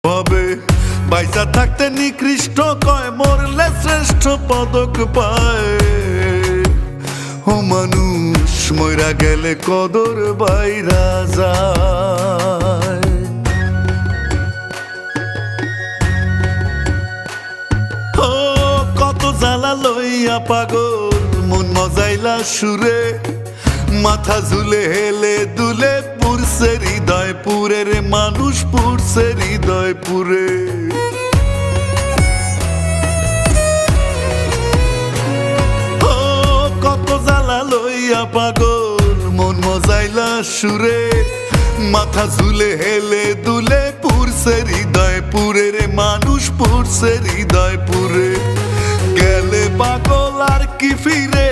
ভাবে বাইসা থাকতে নিকৃষ্ট কয়, মরলে শ্রেষ্ঠ পদক পায়। ও মানুষ মইরা গেলে কদর বাইরা যায়। ও কত জ্বালা লইয়া পাগল মন মজাইলা সুরে, মাথা ঝুলে হেলে দুলে পুরছে হৃদয় পুরে রে, মানুষ পুরছে হৃদয় পুরে। ও কত জ্বালা লইয়া পাগল মন মজাইলা সুরে, মাথা ঝুলে হেলে দুলে পুরছে হৃদয় পুরে রে, মানুষ পুরছে হৃদয় পুরে। গেলে পাগল আর কি ফিরে